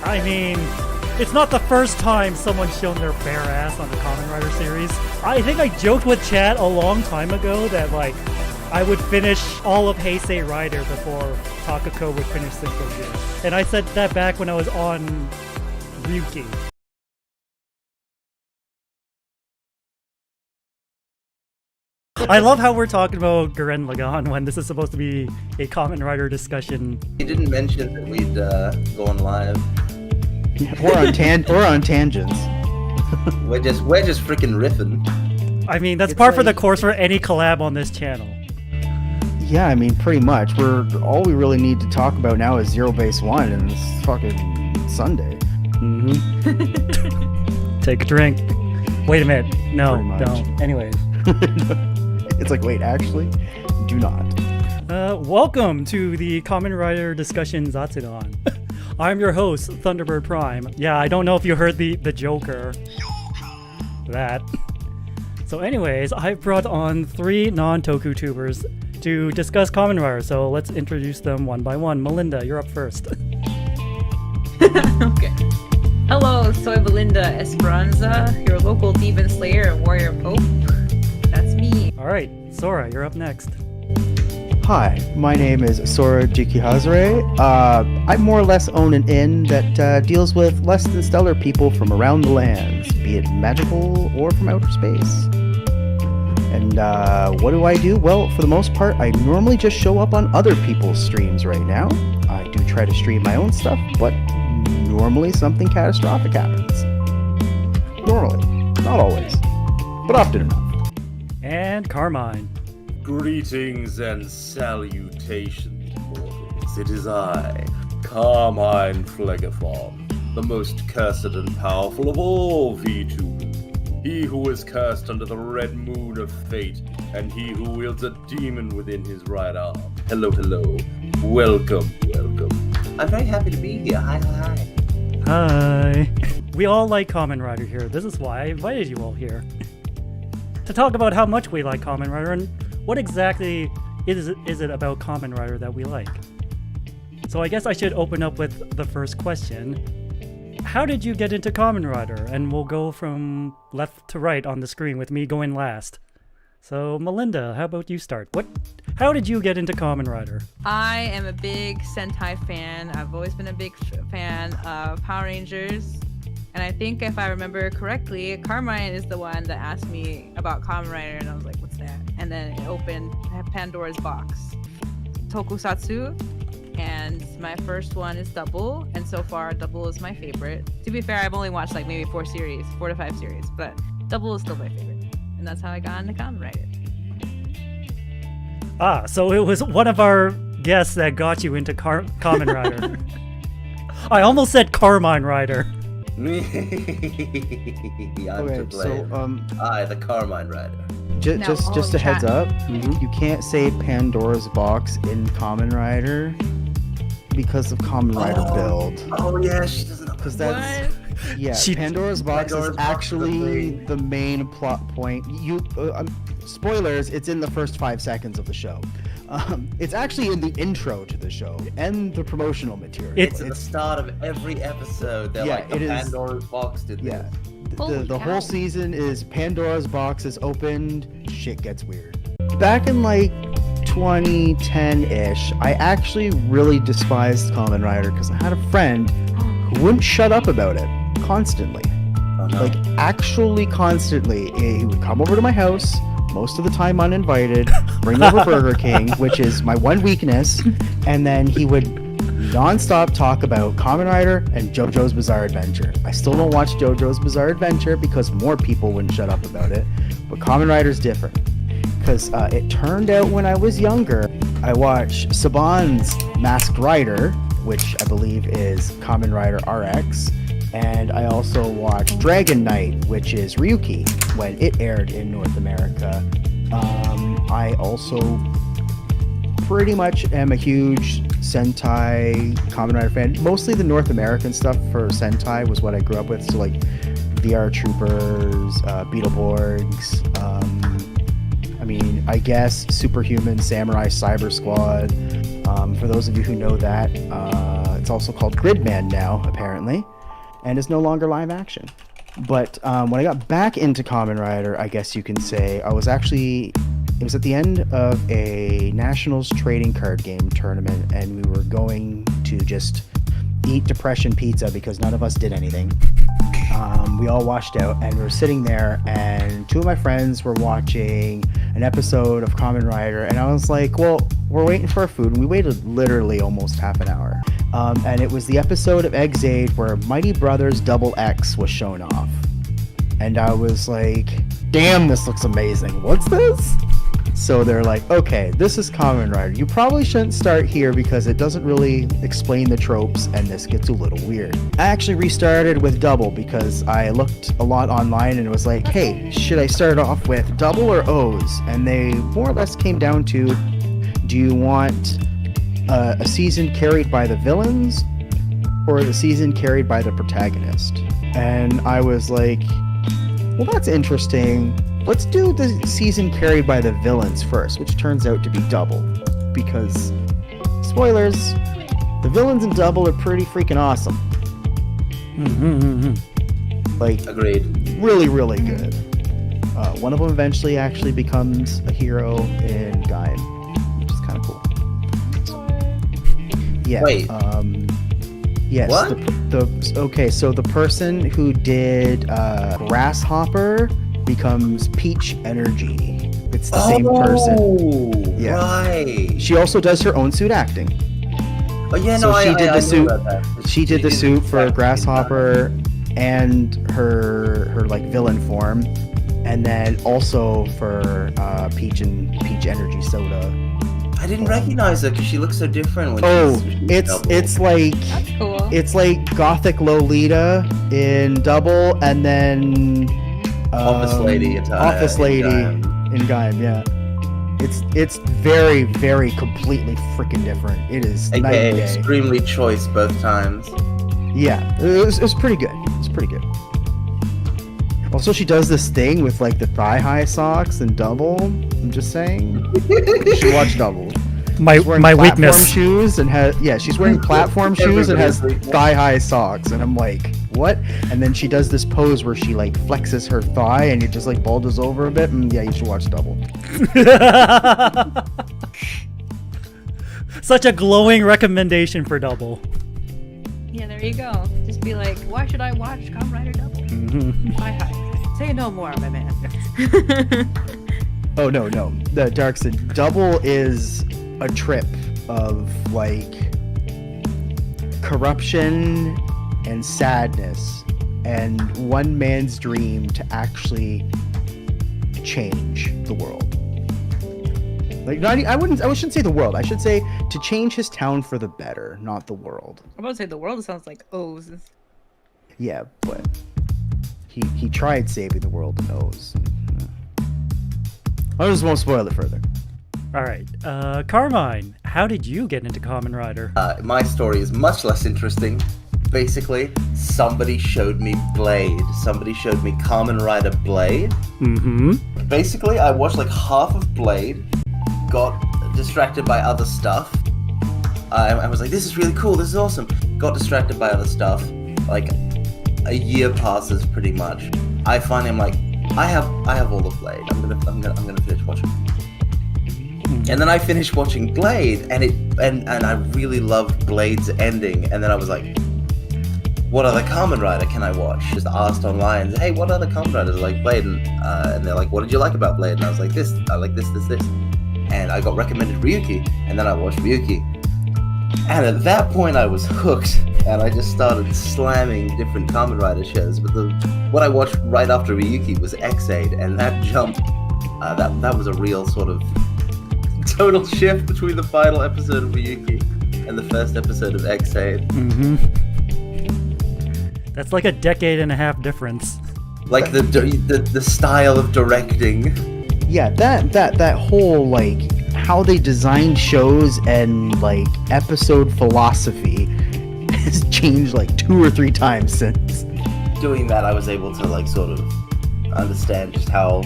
I mean, it's not the first time someone's shown their bare ass on the Kamen Rider series. I think I joked with Chad a long time ago that, like, I would finish all of Heisei Rider before Takako would finish Synchro Gear. And I said that back when I was on Ryuki. I love how we're talking about Gurren Lagann when this is supposed to be a Kamen Rider discussion. You didn't mention that we'd go on live. Or on tangents. We're just freaking riffing. I mean, that's It's par for the like- course for any collab on this channel. Yeah, I mean, pretty much. All we really need to talk about now is Zero Base 1 and it's fucking Sunday. Take a drink. Wait a minute. No, Pretty much. don't. Anyways. It's like, wait, actually, do not. Welcome to the Kamen Rider discussion Zatsudan. I'm your host, Thunderbird Prime. Yeah, I don't know if you heard the Joker. That. So anyways, I've brought on 3 non-Toku tubers to discuss Kamen Rider, so let's introduce them one by one. Melinda, you're up first. Okay. Hello, soy Belinda Esperanza, your local demon slayer and warrior pope. That's me. Alright, Sora, you're up next. Hi, my name is Sora Jikihazure. I more or less own an inn that deals with less than stellar people from around the lands, be it magical or from outer space. And what do I do? Well, for the most part, I normally just show up on other people's streams right now. I do try to stream my own stuff, but normally something catastrophic happens. Normally. Not always. But often enough. And Carmine. Greetings and salutations, mortals. It is I, Carmine Phlegethon, the most cursed and powerful of all VTubers. He who is cursed under the red moon of fate, and he who wields a demon within his right arm. Hello, hello. Welcome, welcome. I'm very happy to be here. Hi, hi, hi. Hi. We all like Kamen Rider here. This is why I invited you all here. To talk about how much we like Kamen Rider and what exactly is it about Kamen Rider that we like. So I guess I should open up with the first question. How did you get into Kamen Rider? And we'll go from left to right on the screen with me going last. So Melinda, how about you start? How did you get into Kamen Rider? I am a big Sentai fan. I've always been a big fan of Power Rangers. And I think if I remember correctly, Carmine is the one that asked me about Kamen Rider, and I was like, what's that? And then it opened Pandora's box. Tokusatsu. And my first one is Double, and so far Double is my favorite. To be fair, I've only watched like maybe 4 to 5 series, but Double is still my favorite. And that's how I got into Kamen Rider. Ah, so it was one of our guests that got you into Kamen Rider. I almost said Carmine Rider. I'm to blame. I, the Carmine Rider. Now, Just a heads chat. up, you can't say Pandora's box in Kamen Rider because of Kamen Rider build. Oh yeah, she doesn't know. Because that's Pandora's box Pandora's is box actually is the main plot point. Spoilers, it's in the first 5 seconds of the show. It's actually in the intro to the show and the promotional material. It's at the start of every episode. They're Yeah, like, the it is- Pandora's box did this. yeah. Holy The cow. whole season is Pandora's box is opened, shit gets weird. Back in like 2010-ish, I actually really despised Kamen Rider because I had a friend who wouldn't shut up about it constantly. Oh, no. Like actually constantly. He would come over to my house, most of the time uninvited, bring over Burger King, which is my one weakness, and then he would non-stop talk about Kamen Rider and JoJo's Bizarre Adventure. I still don't watch JoJo's Bizarre Adventure because more people wouldn't shut up about it, but Kamen Rider's different. Because it turned out when I was younger, I watched Saban's Masked Rider, which I believe is Kamen Rider RX, and I also watched Dragon Knight, which is Ryuki, when it aired in North America. I also pretty much am a huge Sentai Kamen Rider fan. Mostly the North American stuff for Sentai was what I grew up with. So like VR Troopers, Beetleborgs, I mean, I guess Superhuman, Samurai, Cyber Squad. For those of you who know that, It's also called Gridman now, apparently, and is no longer live action. But when I got back into Kamen Rider, I guess you can say, it was at the end of a Nationals trading card game tournament, and we were going to just eat depression pizza because none of us did anything. We all washed out, and we were sitting there, and two of my friends were watching an episode of Kamen Rider, and I was like, well, we're waiting for our food, and we waited literally almost half an hour. And it was the episode of Exade where Mighty Brothers Double X was shown off. And I was like, damn, this looks amazing. What's this? So they're like, okay, this is Kamen Rider. You probably shouldn't start here because it doesn't really explain the tropes and this gets a little weird. I actually restarted with Double because I looked a lot online and it was like, hey, should I start off with Double or O's? And they more or less came down to, do you want a season carried by the villains or the season carried by the protagonist? And I was like, well, that's interesting. Let's do the season carried by the villains first, which turns out to be Double. Because, spoilers, the villains in Double are pretty freaking awesome. Like, Agreed. really, really good. One of them eventually actually becomes a hero in Gaim, which is kind of cool. Yeah. Wait. Yes. What? Okay, so the person who did Grasshopper becomes Peach Energy. It's the same person. Yeah. Right. She also does her own suit acting. Oh yeah, So no, she did I the knew suit. about that. She did the suit for exactly Grasshopper and her like villain form, and then also for Peach Energy Soda. I didn't recognize her because she looks so different when Oh, she's Double. it's like That's cool. it's like Gothic Lolita in Double, and then Office Lady attire Office in Lady Gaim. in Gaim. Yeah, it's very, very completely freaking different. It is night and AKA day. extremely choice both times. Yeah, it was pretty good. It's pretty good. Also, she does this thing with like the thigh-high socks and Double. I'm just saying. You should watch Double. My She's wearing my platform weakness. shoes and she's wearing platform shoes and has Everybody's weakness. thigh-high socks, and I'm like, what? And then she does this pose where she like flexes her thigh and it just like bulges over a bit. And yeah, you should watch Double. Such a glowing recommendation for Double. Yeah, there you go. Just be like, why should I watch Kamen Rider Double? Hi. Say no more, my man. Oh no, the Dark Side. Double is a trip of like corruption and sadness and one man's dream to actually change the world. Like I shouldn't say the world. I should say to change his town for the better, not the world. I'm about to say the world sounds like O's. Yeah, but he tried saving the world in O's. I just won't spoil it further. All right, Carmine, how did you get into Kamen Rider? My story is much less interesting. Basically, somebody showed me Blade. Somebody showed me Kamen Rider Blade. Mm-hmm. Basically, I watched like half of Blade, got distracted by other stuff. I was like, this is really cool, this is awesome. Got distracted by other stuff. Like, a year passes pretty much. I finally am like, I have all of Blade. I'm gonna finish watching. And then I finished watching Blade, and I really loved Blade's ending. And then I was like, what other Kamen Rider can I watch? Just asked online, hey, what other Kamen Riders like Blade? And they're like, what did you like about Blade? And I was like, this. I like this. And I got recommended Ryuki, and then I watched Ryuki. And at that point, I was hooked, and I just started slamming different Kamen Rider shows. But what I watched right after Ryuki was Exade, and that jump, that was a real sort of total shift between the final episode of Ryuki and the first episode of Exade. Mm-hmm. That's like a decade and a half difference. Like the style of directing. Yeah, that whole like how they design shows and like episode philosophy has changed like 2 or 3 times since. Doing that, I was able to like sort of understand just how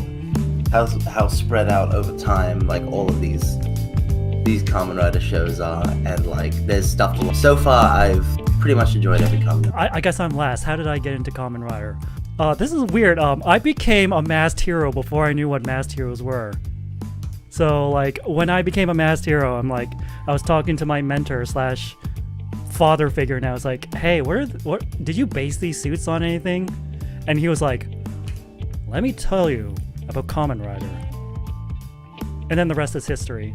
spread out over time like all of these these Kamen Rider shows are, and like there's stuff to watch. So far, I've pretty much enjoyed every Kamen. I guess I'm last. How did I get into Kamen Rider? This is weird. I became a masked hero before I knew what masked heroes were. So like when I became a masked hero, I was talking to my mentor slash father figure, and I was like, "Hey, what did you base these suits on anything?" And he was like, "Let me tell you about Kamen Rider." And then the rest is history.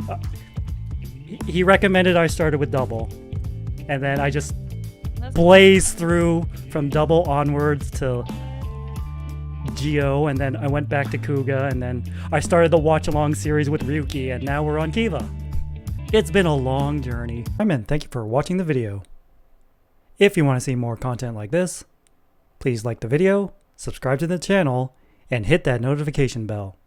He recommended I started with Double, and then I just blazed through from Double onwards to Geo, and then I went back to Kuga, and then I started the watch-along series with Ryuki, and now we're on Kiva. It's been a long journey. Thank you for watching the video. If you want to see more content like this, please like the video, subscribe to the channel, and hit that notification bell.